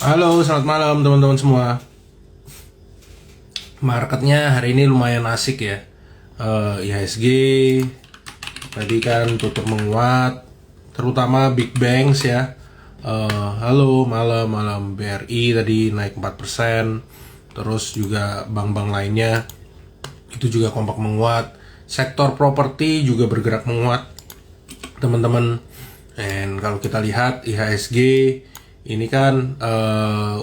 Halo, selamat malam teman-teman semua. Marketnya hari ini lumayan asik ya. IHSG tadi kan tutup menguat, terutama Big Banks ya. Halo, malam BRI tadi naik 4%. Terus juga bank-bank lainnya itu juga kompak menguat. Sektor properti juga bergerak menguat, teman-teman. Dan kalau kita lihat IHSG ini kan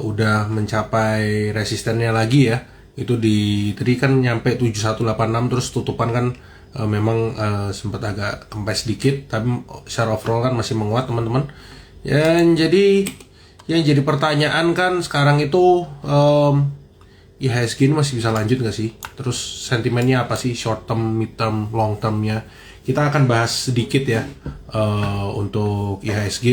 udah mencapai resistennya lagi ya. Itu tadi kan nyampe 7186, terus tutupan kan memang sempat agak kempes dikit, tapi secara overall kan masih menguat, teman-teman. Yang jadi pertanyaan kan sekarang itu IHSG ini masih bisa lanjut nggak sih? Terus sentimennya apa sih, short term, mid term, long termnya? Kita akan bahas sedikit ya untuk IHSG.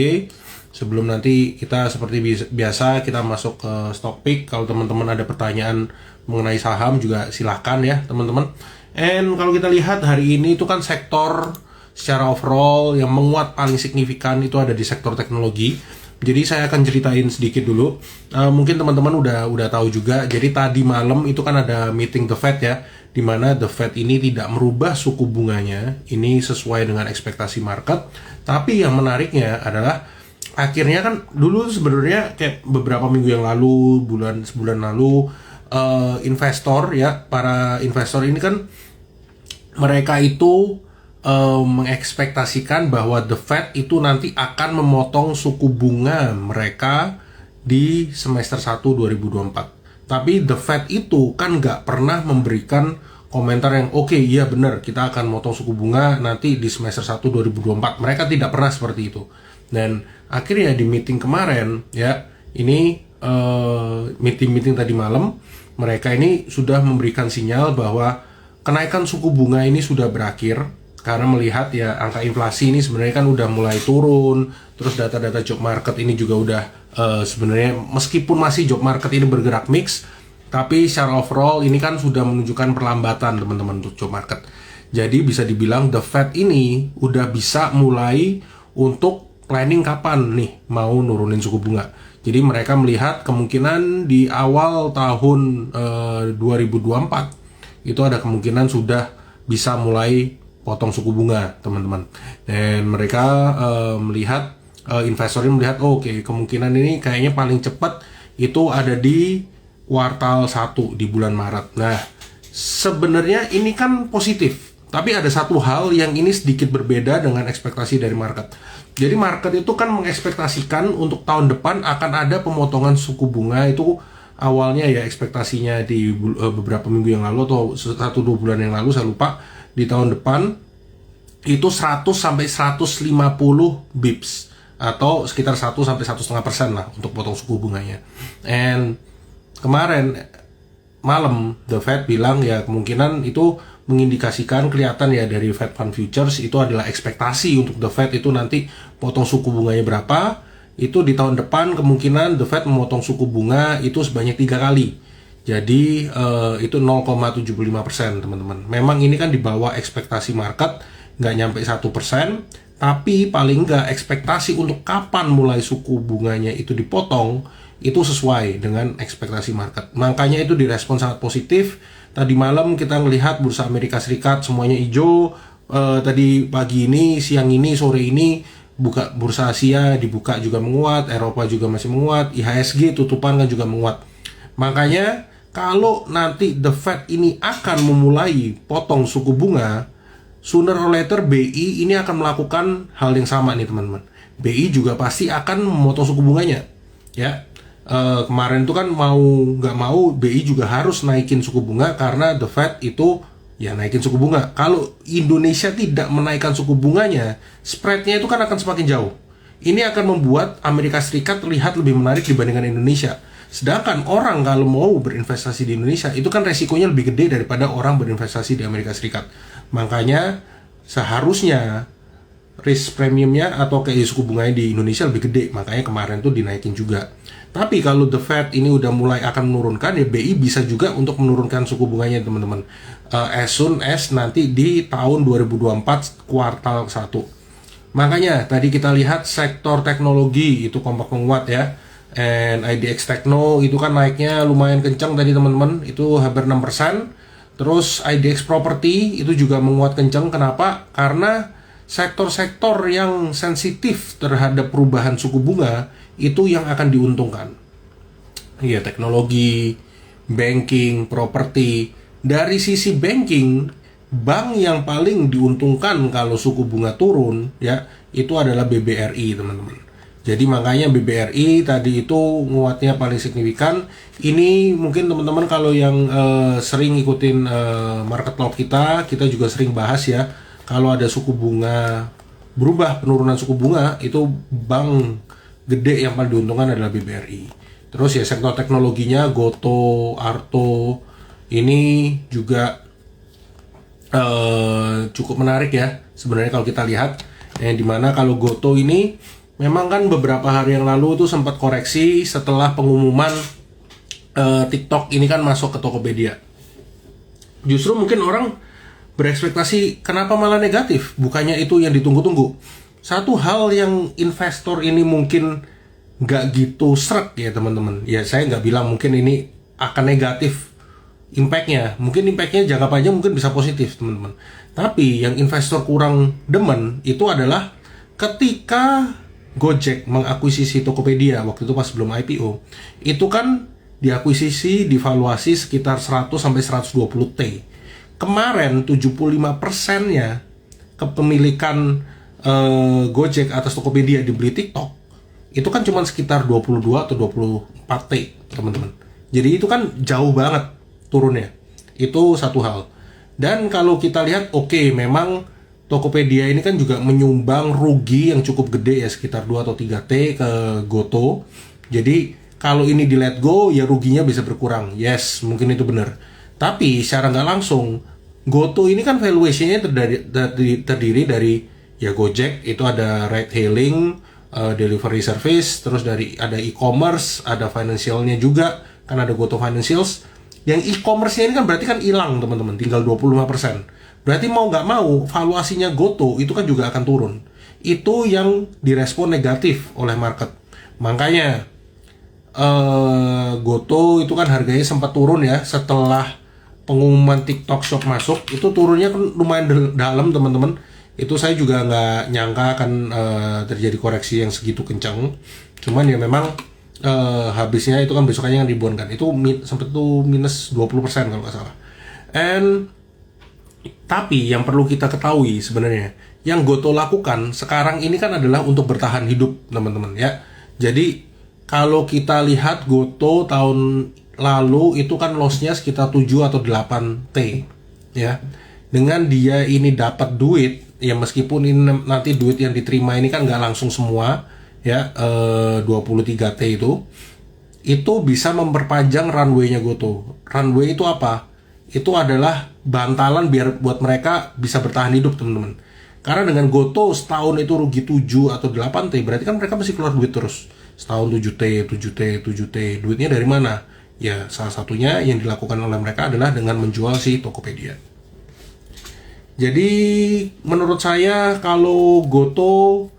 Sebelum nanti kita seperti biasa kita masuk ke stock pick. Kalau teman-teman ada pertanyaan mengenai saham juga silahkan ya teman-teman. And kalau kita lihat hari ini itu kan sektor secara overall yang menguat paling signifikan itu ada di sektor teknologi. Jadi saya akan ceritain sedikit dulu. Mungkin teman-teman udah tahu juga. Jadi tadi malam itu kan ada meeting The Fed ya, di mana The Fed ini tidak merubah suku bunganya. Ini sesuai dengan ekspektasi market. Tapi yang menariknya adalah akhirnya kan dulu sebenarnya kayak beberapa minggu yang lalu, sebulan lalu, para investor ini kan mereka itu mengekspektasikan bahwa The Fed itu nanti akan memotong suku bunga mereka di semester 1 2024. Tapi The Fed itu kan nggak pernah memberikan komentar yang oke, iya benar kita akan motong suku bunga nanti di semester 1 2024. Mereka tidak pernah seperti itu. Dan akhirnya di meeting kemarin ya, ini meeting tadi malam, mereka ini sudah memberikan sinyal bahwa kenaikan suku bunga ini sudah berakhir. Karena melihat ya angka inflasi ini sebenarnya kan udah mulai turun, terus data-data job market ini juga udah sebenarnya meskipun masih job market ini bergerak mix, tapi secara overall ini kan sudah menunjukkan perlambatan teman-teman untuk job market. Jadi bisa dibilang The Fed ini udah bisa mulai untuk planning kapan nih mau nurunin suku bunga. Jadi mereka melihat kemungkinan di awal tahun 2024 itu ada kemungkinan sudah bisa mulai potong suku bunga, teman-teman. Dan mereka melihat, investornya melihat, oke, kemungkinan ini kayaknya paling cepat itu ada di kuartal 1 di bulan Maret. Nah, sebenarnya ini kan positif, tapi ada satu hal yang ini sedikit berbeda dengan ekspektasi dari market. Jadi market itu kan mengekspektasikan untuk tahun depan akan ada pemotongan suku bunga. Itu awalnya ya ekspektasinya di beberapa minggu yang lalu atau 1-2 bulan yang lalu, saya lupa, di tahun depan itu 100 sampai 150 bips atau sekitar 1 sampai 1,5% lah untuk potong suku bunganya. And kemarin malam The Fed bilang ya kemungkinan itu mengindikasikan, kelihatan ya dari Fed Fund Futures itu adalah ekspektasi untuk The Fed itu nanti potong suku bunganya berapa. Itu di tahun depan kemungkinan The Fed memotong suku bunga itu sebanyak 3 kali. Jadi itu 0,75%, teman-teman. Memang ini kan di bawah ekspektasi market, nggak nyampe 1%, tapi paling nggak ekspektasi untuk kapan mulai suku bunganya itu dipotong itu sesuai dengan ekspektasi market. Makanya itu direspon sangat positif. Tadi malam kita melihat bursa Amerika Serikat semuanya hijau. Tadi pagi ini, siang ini, sore ini buka bursa Asia dibuka juga menguat, Eropa juga masih menguat, IHSG tutupan kan juga menguat. Makanya kalau nanti The Fed ini akan memulai potong suku bunga, sooner or later BI ini akan melakukan hal yang sama nih teman-teman. BI juga pasti akan memotong suku bunganya. Ya, kemarin itu kan mau nggak mau BI juga harus naikin suku bunga karena The Fed itu ya naikin suku bunga. Kalau Indonesia tidak menaikkan suku bunganya, spreadnya itu kan akan semakin jauh. Ini akan membuat Amerika Serikat terlihat lebih menarik dibandingkan Indonesia. Sedangkan orang kalau mau berinvestasi di Indonesia itu kan resikonya lebih gede daripada orang berinvestasi di Amerika Serikat. Makanya seharusnya risk premiumnya atau kayak suku bunganya di Indonesia lebih gede. Makanya kemarin tuh dinaikin juga. Tapi kalau The Fed ini udah mulai akan menurunkan, ya BI bisa juga untuk menurunkan suku bunganya teman-teman. As soon as nanti di tahun 2024 kuartal 1. Makanya tadi kita lihat sektor teknologi itu kompak menguat ya. And IDX Tekno itu kan naiknya lumayan kencang tadi teman-teman, itu hampir 6%. Terus IDX Property itu juga menguat kencang. Kenapa? Karena sektor-sektor yang sensitif terhadap perubahan suku bunga itu yang akan diuntungkan. Ya, teknologi, banking, properti. Dari sisi banking, bank yang paling diuntungkan kalau suku bunga turun ya itu adalah BBRI, teman-teman. Jadi makanya BBRI tadi itu nguatnya paling signifikan. Ini mungkin teman-teman kalau yang sering ikutin market talk kita juga sering bahas ya. Kalau ada suku bunga berubah, penurunan suku bunga, itu bank gede yang paling diuntungkan adalah BBRI. Terus ya sektor teknologinya Goto, Arto ini juga cukup menarik ya sebenarnya kalau kita lihat. Dimana kalau Goto ini memang kan beberapa hari yang lalu itu sempat koreksi setelah pengumuman TikTok ini kan masuk ke Tokopedia. Justru mungkin orang berekspektasi kenapa malah negatif, bukannya itu yang ditunggu-tunggu. Satu hal yang investor ini mungkin nggak gitu srek ya teman-teman. Ya saya nggak bilang mungkin ini akan negatif impactnya. Mungkin impactnya jangka panjang mungkin bisa positif teman-teman. Tapi yang investor kurang demen itu adalah ketika Gojek mengakuisisi Tokopedia waktu itu pas belum IPO, itu kan diakuisisi divaluasi sekitar 100 sampai 120 T. Kemarin 75%-nya kepemilikan Gojek atas Tokopedia dibeli TikTok. Itu kan cuma sekitar 22 atau 24 T, teman-teman. Jadi itu kan jauh banget turunnya. Itu satu hal. Dan kalau kita lihat memang Tokopedia ini kan juga menyumbang rugi yang cukup gede ya, sekitar 2 atau 3 T ke Goto. Jadi kalau ini di let go ya ruginya bisa berkurang. Yes, mungkin itu benar. Tapi secara nggak langsung Goto ini kan valuation-nya terdiri dari ya Gojek, itu ada ride hailing, delivery service, terus ada e-commerce, ada financialnya juga, kan ada Goto Financials. Yang e-commerce-nya ini kan berarti kan hilang teman-teman, tinggal 25%. Berarti mau nggak mau valuasinya Goto itu kan juga akan turun. Itu yang direspon negatif oleh market. Makanya Goto itu kan harganya sempat turun ya setelah pengumuman TikTok Shop masuk. Itu turunnya kan lumayan dalam teman-teman. Itu saya juga nggak nyangka akan terjadi koreksi yang segitu kencang. Cuman ya memang habisnya itu kan besokannya yang ribuan kan. Itu sempat tuh minus 20% kalau nggak salah. Tapi yang perlu kita ketahui sebenarnya, yang Goto lakukan sekarang ini kan adalah untuk bertahan hidup teman-teman ya. Jadi kalau kita lihat Goto tahun lalu itu kan loss-nya sekitar 7 atau 8 T ya. Dengan dia ini dapat duit ya, meskipun ini nanti duit yang diterima ini kan nggak langsung semua ya, 23 T itu bisa memperpanjang runway-nya Goto. Runway itu apa? Itu adalah bantalan biar buat mereka bisa bertahan hidup teman-teman. Karena dengan Goto setahun itu rugi 7 atau 8 T, berarti kan mereka mesti keluar duit terus. Setahun 7 T, 7 T, 7 T. Duitnya dari mana? Ya salah satunya yang dilakukan oleh mereka adalah dengan menjual si Tokopedia. Jadi menurut saya kalau Goto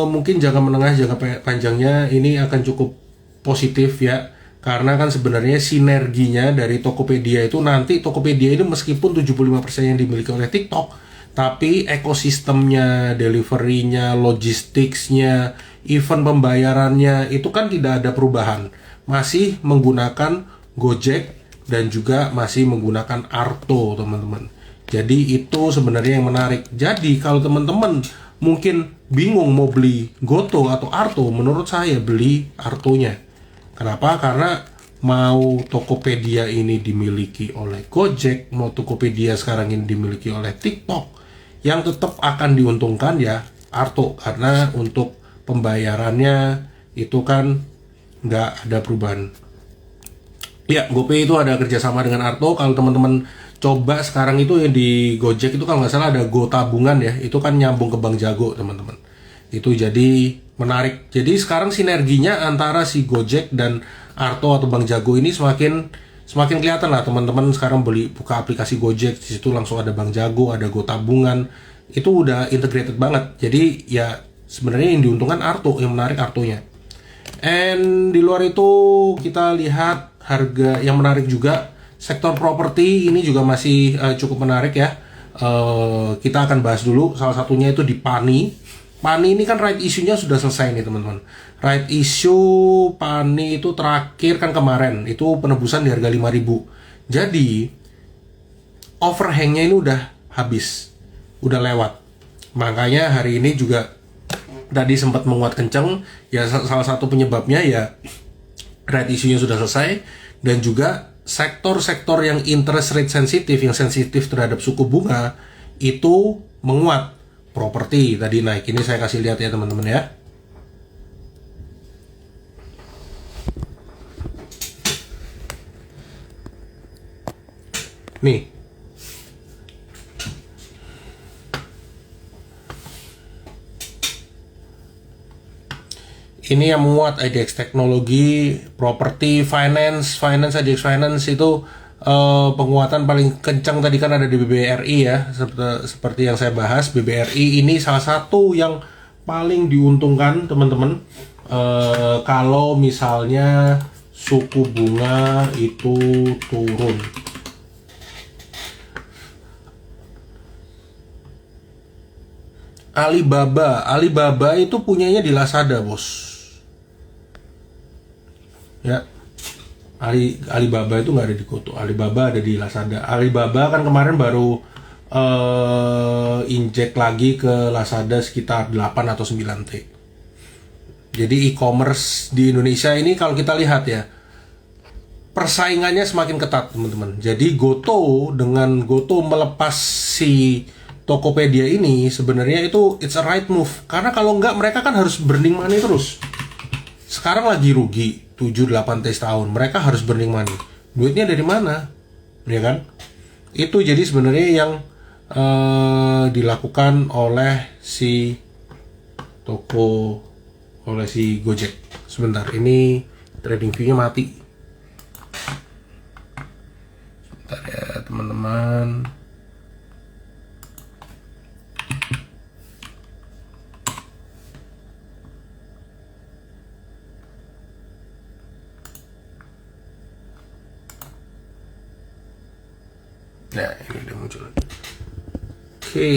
mungkin jangka menengah, jangka panjangnya ini akan cukup positif ya. Karena kan sebenarnya sinerginya dari Tokopedia itu nanti Tokopedia ini meskipun 75% yang dimiliki oleh TikTok, tapi ekosistemnya, delivery-nya, logistics-nya, even pembayarannya itu kan tidak ada perubahan. Masih menggunakan Gojek dan juga masih menggunakan Arto, teman-teman. Jadi itu sebenarnya yang menarik. Jadi kalau teman-teman mungkin bingung mau beli Goto atau Arto, menurut saya beli Artonya. Kenapa? Karena mau Tokopedia ini dimiliki oleh Gojek, mau Tokopedia sekarang ini dimiliki oleh TikTok, yang tetap akan diuntungkan ya Arto, karena untuk pembayarannya itu kan nggak ada perubahan. Ya, GoPay itu ada kerjasama dengan Arto. Kalau teman-teman coba sekarang itu yang di Gojek itu kalau nggak salah ada Go Tabungan ya, itu kan nyambung ke Bank Jago teman-teman. Itu jadi menarik. Jadi sekarang sinerginya antara si Gojek dan Arto atau Bank Jago ini semakin kelihatan lah teman-teman. Sekarang buka aplikasi Gojek, di situ langsung ada Bank Jago, ada Go Tabungan. Itu udah integrated banget. Jadi ya sebenarnya yang diuntungkan Arto, yang menarik Artonya. And di luar itu kita lihat harga yang menarik juga, sektor properti ini juga masih cukup menarik ya. Kita akan bahas dulu salah satunya itu di PANI. PANI ini kan right issue-nya sudah selesai nih teman-teman. Right issue PANI itu terakhir kan kemarin, itu penebusan di harga 5.000. Jadi overhang-nya ini udah habis, udah lewat. Makanya hari ini juga tadi sempat menguat kenceng. Ya salah satu penyebabnya ya right issue-nya sudah selesai, dan juga sektor-sektor yang interest rate sensitif, yang sensitif terhadap suku bunga itu menguat. Properti tadi naik, ini saya kasih lihat ya teman-teman ya. Nih, ini yang menguat IDX Teknologi, Properti, Finance, IDX Finance itu penguatan paling kencang tadi kan ada di BBRI ya, seperti yang saya bahas. BBRI ini salah satu yang paling diuntungkan teman-teman kalau misalnya suku bunga itu turun. Alibaba itu punyanya di Lazada, bos. Ya, Alibaba itu nggak ada di Goto. Alibaba ada di Lazada. Alibaba kan kemarin baru injek lagi ke Lazada sekitar 8 atau 9 T. Jadi e-commerce di Indonesia ini kalau kita lihat ya, persaingannya semakin ketat teman-teman. Jadi dengan Goto melepas si Tokopedia ini sebenarnya itu it's a right move. Karena kalau nggak mereka kan harus burning money terus. Sekarang lagi rugi 7-8 tahun, mereka harus burning money. Duitnya dari mana? Ya kan? Itu jadi sebenarnya yang dilakukan oleh si Gojek. Sebentar, ini trading view-nya mati. Sebentar ya teman-teman. Nah, ini udah muncul. Oke.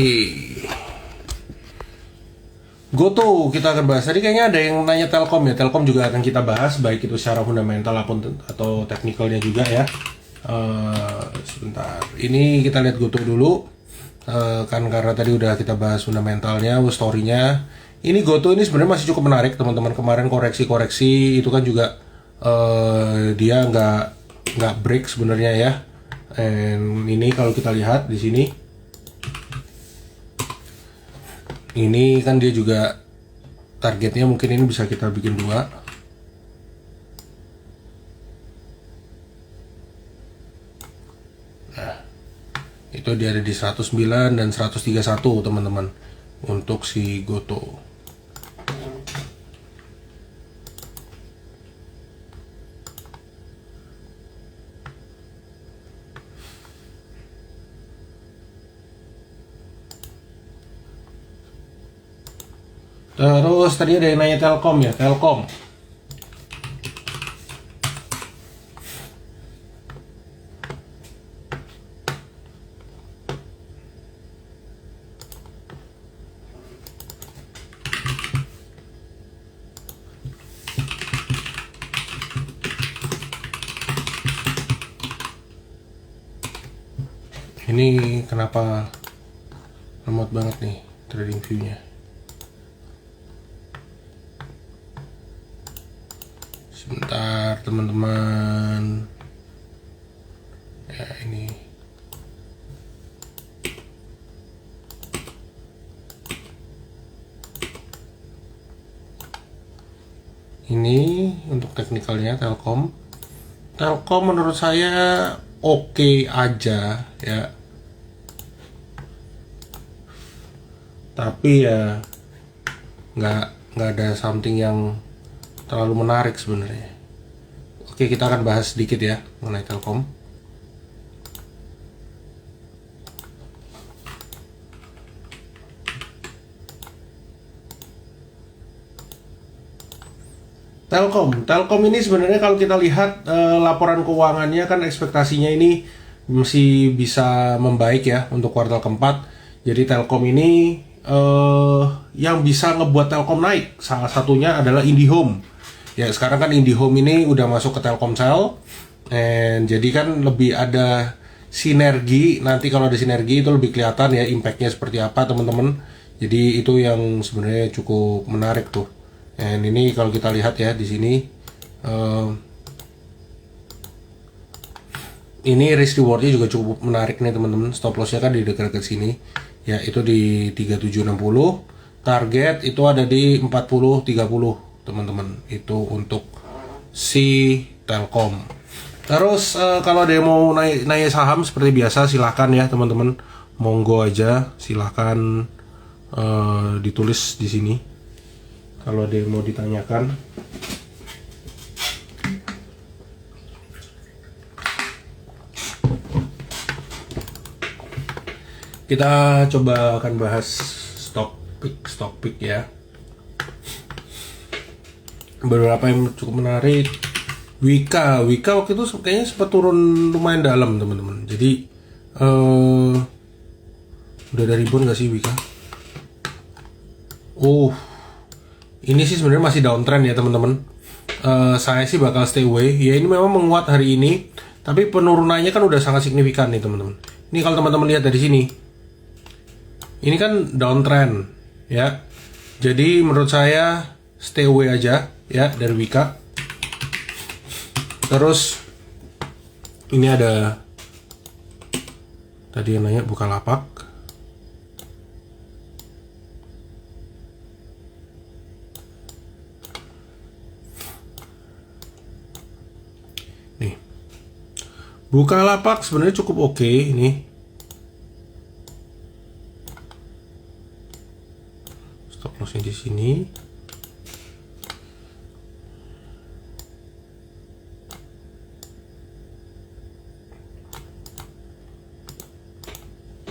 Goto kita akan bahas. Tadi kayaknya ada yang nanya Telkom ya. Telkom juga akan kita bahas, baik itu secara fundamental atau teknikalnya juga ya. Sebentar. Ini kita lihat Goto dulu. Kan karena tadi udah kita bahas fundamentalnya, story-nya. Ini Goto ini sebenarnya masih cukup menarik teman-teman. Kemarin koreksi itu kan juga dia nggak break sebenarnya ya. And ini kalau kita lihat di sini, ini kan dia juga targetnya mungkin ini bisa kita bikin 2. Nah, itu dia ada di 109 dan 131 teman-teman untuk si Goto. Terus tadi ada yang nanya Telkom ya, Telkom. Ini kenapa lemot banget nih trading view-nya. Sebentar teman-teman. Ya ini. Ini untuk teknikalnya Telkom. Telkom menurut saya oke aja ya. Tapi ya nggak ada something yang terlalu menarik sebenarnya. Oke, kita akan bahas sedikit ya mengenai Telkom. Telkom ini sebenarnya kalau kita lihat laporan keuangannya kan ekspektasinya ini masih bisa membaik ya untuk kuartal keempat. Jadi Telkom ini yang bisa ngebuat Telkom naik salah satunya adalah IndiHome. Ya sekarang kan IndiHome ini udah masuk ke Telkomsel, and jadi kan lebih ada sinergi. Nanti kalau ada sinergi itu lebih kelihatan ya impactnya seperti apa teman-teman. Jadi itu yang sebenarnya cukup menarik tuh. And ini kalau kita lihat ya di sini, ini risk rewardnya juga cukup menarik nih teman-teman. Stop lossnya kan di dekat-dekat sini, ya itu di 3760. Target itu ada di 4030 teman-teman. Itu untuk si Telkom. Terus kalau ada yang mau naik saham seperti biasa silahkan ya teman-teman, monggo aja silahkan ditulis di sini. Kalau ada yang mau ditanyakan, kita coba akan bahas stock pick ya. Beberapa yang cukup menarik. Wika waktu itu kayaknya sempat turun lumayan dalam teman-teman. Jadi udah ada ribuan nggak sih Wika? Ini sih sebenarnya masih downtrend ya teman-teman. Saya sih bakal stay away. Ya ini memang menguat hari ini, tapi penurunannya kan udah sangat signifikan nih teman-teman. Ini kalau teman-teman lihat dari sini, ini kan downtrend ya. Jadi menurut saya stay away aja ya dari Wika. Terus ini ada tadi yang nanya Bukalapak. Bukalapak sebenarnya cukup oke ini. Stop lossnya di sini.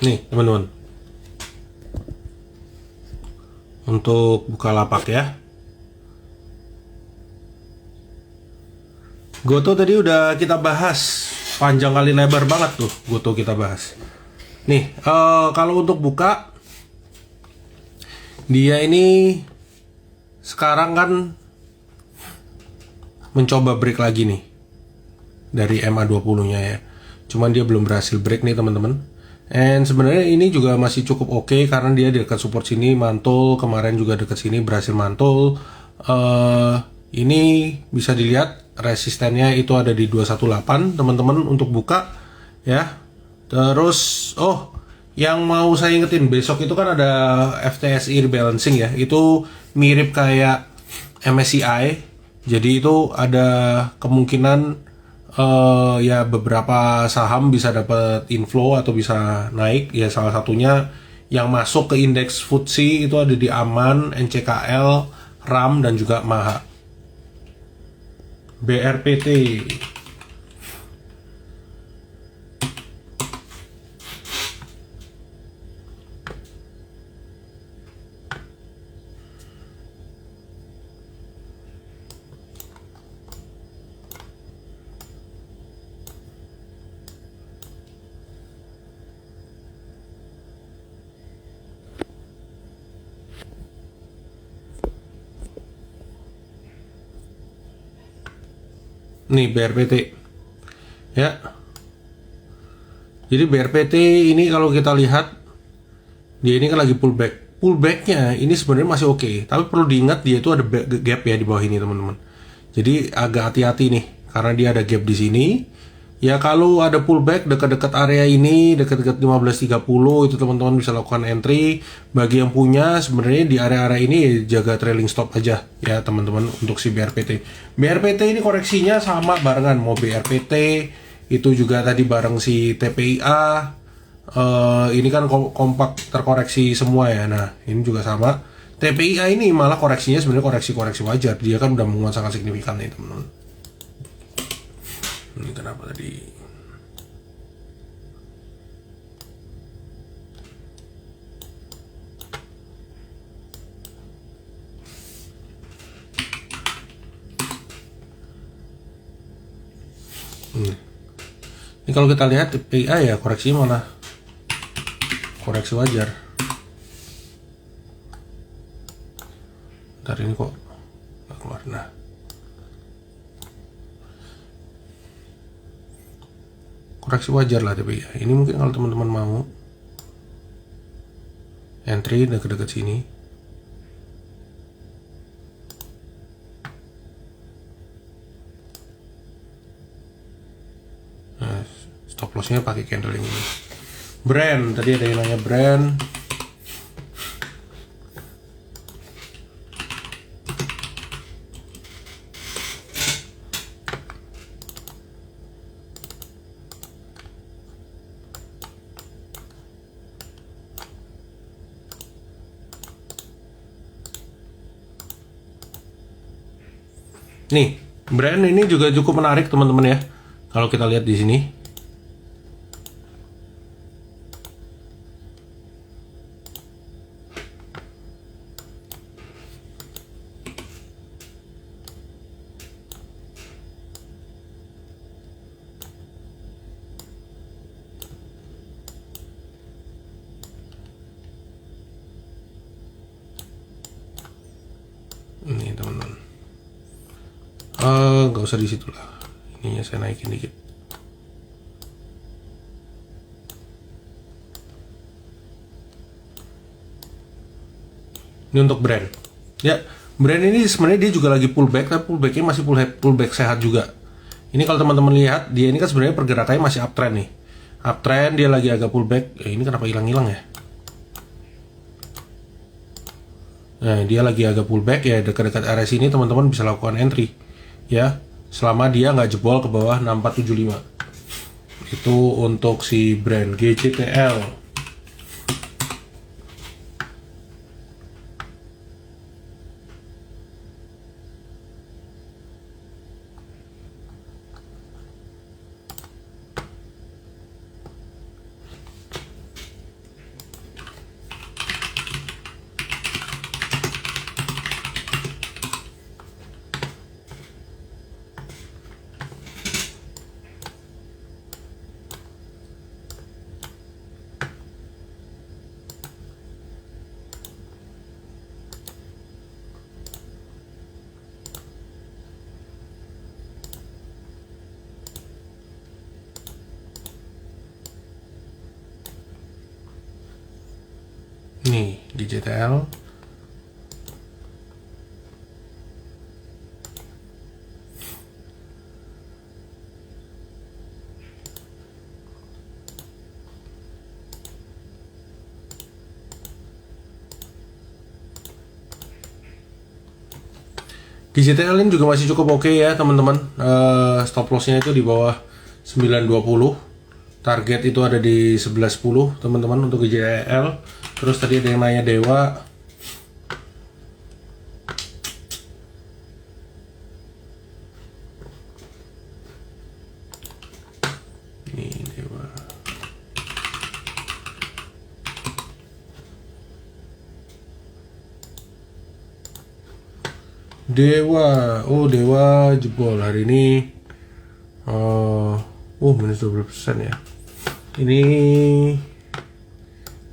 Nih, teman-teman. Untuk Bukalapak ya. Goto tadi udah kita bahas. Panjang kali lebar banget tuh Goto kita bahas. Nih kalau untuk buka, dia ini sekarang kan mencoba break lagi nih dari MA20 nya ya. Cuman dia belum berhasil break nih teman-teman. And sebenarnya ini juga masih cukup oke karena dia dekat support sini mantul, kemarin juga dekat sini berhasil mantul. Ini bisa dilihat resistennya itu ada di 218 teman-teman untuk buka ya. Terus yang mau saya ingetin, besok itu kan ada FTSE rebalancing ya. Itu mirip kayak MSCI. Jadi itu ada kemungkinan ya beberapa saham bisa dapat inflow atau bisa naik ya. Salah satunya yang masuk ke indeks FTSE itu ada di Aman, NCKL, RAM dan juga MAHA. BRPT. Nih BRPT ya. Jadi BRPT ini kalau kita lihat dia ini kan lagi pullbacknya ini sebenarnya masih oke, tapi perlu diingat dia itu ada gap ya di bawah ini teman-teman. Jadi agak hati-hati nih karena dia ada gap di sini. Ya kalau ada pullback dekat-dekat area ini, dekat-dekat 15.30 itu teman-teman bisa lakukan entry. Bagi yang punya sebenarnya di area-area ini jaga trailing stop aja ya teman-teman untuk si BRPT. BRPT ini koreksinya sama barengan, mau BRPT itu juga tadi bareng si TPIA. Ini kan kompak terkoreksi semua ya. Nah ini juga sama. TPIA ini malah koreksinya sebenarnya koreksi wajar. Dia kan udah menguat sangat signifikan nih teman-teman. Ini kenapa tadi? Ini kalau kita lihat PIA ya koreksinya malah koreksi wajar. Ntar ini kok nggak keluar. Nah, koreksi wajar lah PIA. Ini mungkin kalau teman-teman mau entry deket-deket sini. Nah, stop lossnya pakai candle yang ini. Brand, tadi ada yang nanya brand. Nih, brand ini juga cukup menarik teman-teman ya. Kalau kita lihat di sini. Ini teman-teman. Nggak usah di situ lah. Ininya saya naikin dikit. Ini untuk brand. Ya, brand ini sebenarnya dia juga lagi pullback, tapi pullbacknya masih pullback sehat juga. Ini kalau teman-teman lihat, dia ini kan sebenarnya pergerakannya masih uptrend nih. Uptrend, dia lagi agak pullback. Ini kenapa hilang-hilang ya? Nah, dia lagi agak pullback ya, dekat-dekat area sini teman-teman bisa lakukan entry. Ya, selama dia nggak jebol ke bawah 6475. Itu untuk si brand GCTL. Nih, di GTL. Di GTL ini juga masih cukup oke ya teman-teman. Stop lossnya itu di bawah 920. Target itu ada di 1110 teman-teman untuk GTL. Terus tadi ada yang nanya Dewa. Ini Dewa. Oh Dewa jebol hari ini. Minus 12% ya. Ini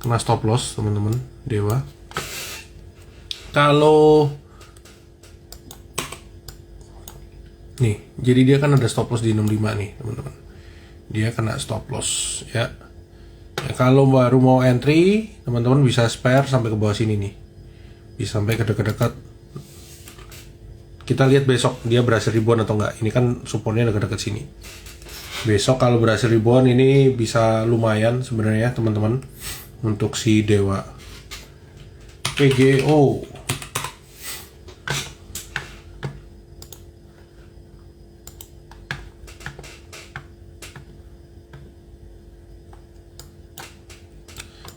kena stop loss teman-teman Dewa. Kalau nih, jadi dia kan ada stop loss di 65 nih teman-teman. Dia kena stop loss ya. Kalau baru mau entry, teman-teman bisa spare sampai ke bawah sini nih. Bisa sampai ke dekat-dekat. Kita lihat besok dia berhasil ribuan atau enggak. Ini kan supportnya dekat-dekat sini. Besok kalau berhasil ribuan ini bisa lumayan sebenarnya teman-teman untuk si Dewa. PGO.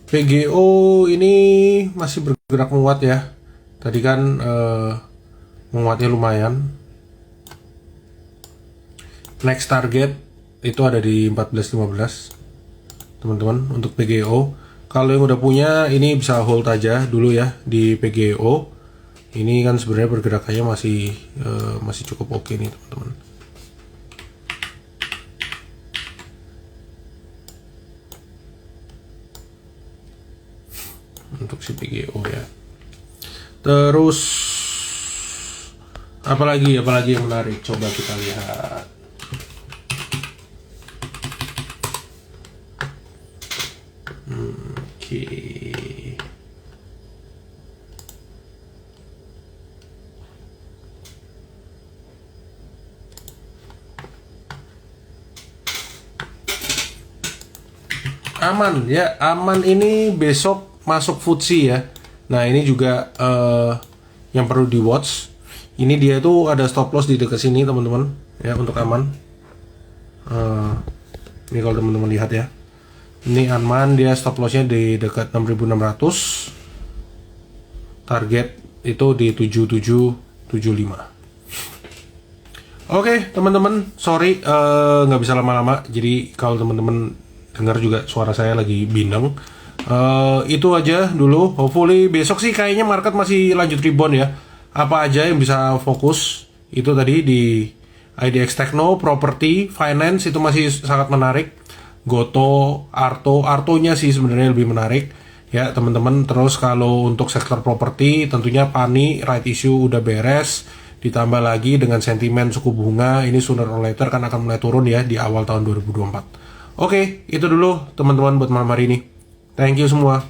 PGO ini masih bergerak menguat ya. Tadi kan menguatnya lumayan. Next target itu ada di 14.15 teman-teman untuk PGO. Kalau yang udah punya ini bisa hold aja dulu ya di PGO. Ini kan sebenarnya pergerakannya masih cukup oke nih teman-teman. untuk si PGO ya. Terus apalagi yang menarik, coba kita lihat. Oke. Aman ya, Aman ini besok masuk FTSE ya. Nah ini juga yang perlu di watch. Ini dia tuh ada stop loss di dekat sini teman-teman ya untuk Aman. Ini kalau teman-teman lihat ya, ini Aman dia stop lossnya di dekat 6.600, target itu di 7775. Oke teman-teman, sorry nggak bisa lama-lama. Jadi kalau teman-teman dengar juga suara saya lagi bindeng. Itu aja dulu. Hopefully besok sih kayaknya market masih lanjut rebound ya. Apa aja yang bisa fokus itu tadi di IDX Techno, Property, Finance itu masih sangat menarik. Goto, Artonya sih sebenarnya lebih menarik ya teman-teman. Terus kalau untuk sektor properti tentunya Pani right issue udah beres, ditambah lagi dengan sentimen suku bunga ini sooner or later kan akan mulai turun ya di awal tahun 2024. Oke, itu dulu teman-teman buat malam hari ini. Thank you semua.